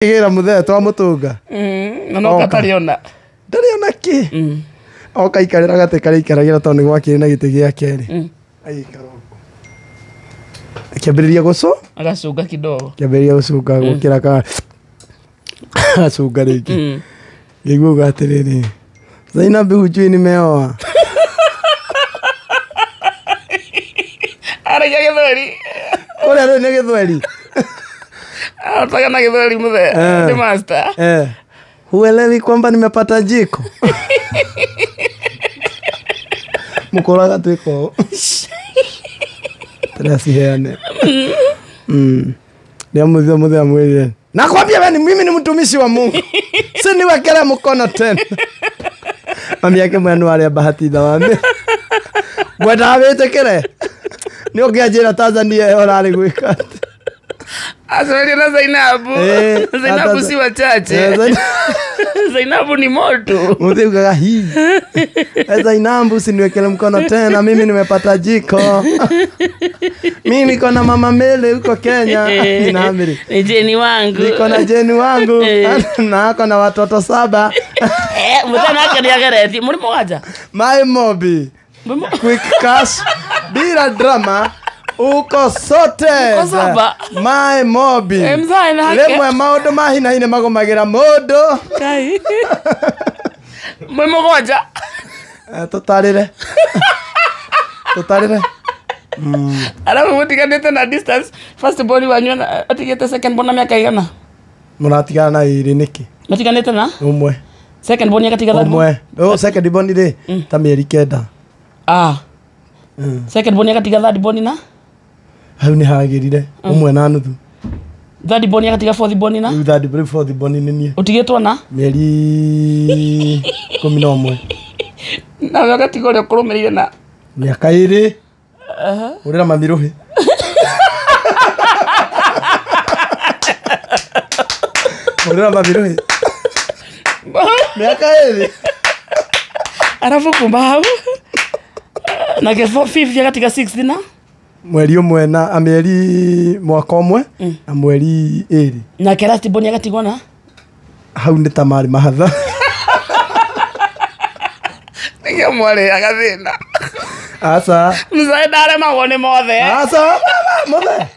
Gira muthe twa mutunga. No katariona. Ndariona ki? Oka ikarira gate kari ikaragira tondu gwakire na gite gia keri. Ai karoko. Akiambiriria guco? Agacunga kidogo. Akiambiriria gucunga gukira ka. Acunga riki. Giguo gatiriri. Zainab hujui nimeoa. Ara ya githeri. Kore ro ni githeri. Nataka na githeri mzee. Ni master. Huelewi kwamba nimepata jiko? Mkoraga tuko. Trasi heane. Ni mzee amwele. Nakwambia wewe mimi ni mtumishi wa Mungu. Si niwekele mkono tena. Mami yake mwana wale bahati dawame. Bwana awetekele. Ni okiajira Tanzania orali gwika. Asante na Zainabu. Zainabu si wachache. Zainabu ni moto. Muteugaga hii. Zainabu siniwekele mkono tena, mimi nimepata jiko. Mimi niko na mama Mele huko Kenya. Ninaamiri. Ni Jeni wangu. Niko na Jeni wangu. Na ako na watoto 7. Mutana yake ni agereti. Muri moja. My Mobi. Quick cash. Bila drama. Uko sote. My Mobi. Lemwe maundu mahina hine magomagira mundu. Kai. Mwe moja. Tutarire. Tutarire. Alafu mutiganite na distance. First born wanyu atigete second born na miaka igana. Muratigana na iri niki. Mutiganite na? Umwe. Second born yakatiga umwe. Second born ri ta mieri 9. Second born yakatiga third born na? Hau ni hagirire umwe na nuthu. Third born yakatiga fourth born na? Third born fourth born ni nie. Utigitwa na? Mieri 11. Na wakatiga ule kurumirire na miaka 2. Urira mamiruhi. Urira mamiruhi. Miaka 2. Arafu kumbao. Na ke 5 yakatiga 6 na? Mweri umwe na ameri mwaka umwe na mweri 2. Na ke last born yakatigwa na? Hau ni tamari mahatha. Nige mwale agathina. Asa. Mzee dare magone mothe. Asa. Mothe.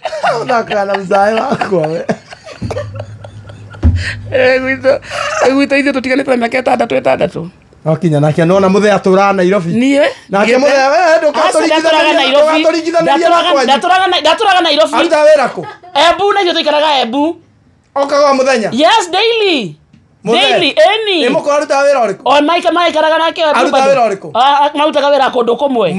Ndakana mzee wako we. Gwito ithu tutiganite miaka 6. Okinya nake nona muthe atura Nairobi. Nie. Nake muthe we ndukaturigithania Nairobi. Ndaturaga Nairobi. Aruta wira ku? Ebu na ithu tuikaraga Ebu. Okaga muthenya? Yes, daily. Daily any. Imukora aruta wira uriku? O Mike karaga nake Ebu. Aruta wira uriku? Marutaga wira kundu kumwe.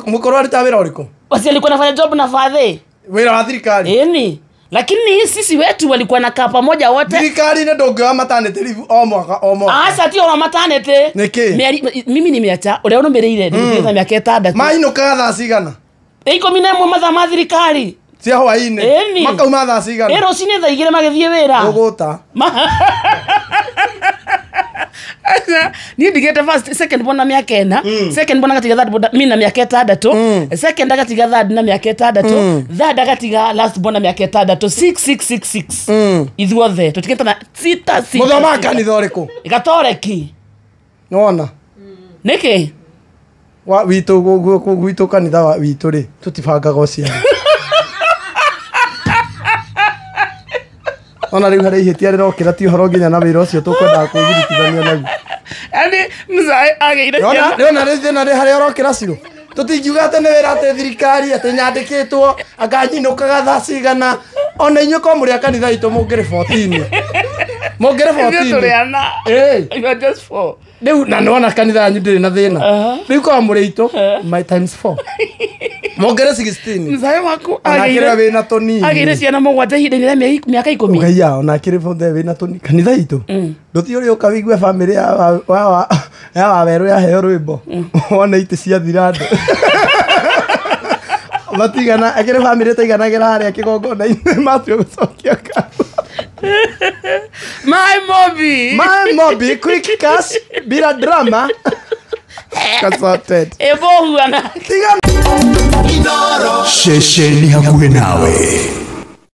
Mukora aruta wira uriku? Basi alikuwa anafanya job na fathe. Wira wa thirikari? Any. Lakini sisi wetu walikuwa nakaa pamoja wote. Thirikari ni ndongewa maternity leave o mwaka. Asa ti o maternity. Niki? Mimi nimeacha uria unumireire ndikitha miaka 6. Mainuka thaa cigana? 11 mathaa ma thirikari. Cia hwaini. Makauma thaa cigana? Ero cine thaa 2 magithie wira. Uguta. Ni ndigete first second bona miaka 4. Second bona gatiga third bona mina miaka 6. Second agatiga third na miaka 6. Third agatiga last bona miaka 6. 6. Ithuothe tutigeta na 6. Muthoma kanitha uriku? Igatoreki. Nona. Niki? Wa witu kanitha wa witu ri tutibangaga uciari. Ona riu hari ihitia rirokira ti horo nginya na wira ucio tukwenda kugiritithania naguo. Ani mzai ageire. Ona rithina ri hari orokira ciro. Tutingiuga ate ni wira ate thirikari ate nyandikitwo akanyinukaga thaa cigana. Ona inyuko muri kanitha itu mungire 14. Mungire 14. You are just 4. Riu na nona kanitha yanyu ndiri na thina. Riu kwa muri itu my times 4. Mongere 16. Mzai waku ageire wina toni. Ageire ciana mugwate hinde ya miaka 10. Ngaiya ona kire fothe wina toni kanitha itu. Nduti uri ukawigue family ya waweru ya heo rwimbo. Ona ite cia thirande. Matigana agire family taiganagira haria kigongona matio gucokia ka. My Mobi quick cash bila drama. Kasoted. Ebo huana. Tigana. Shesheni hakuwe nawe.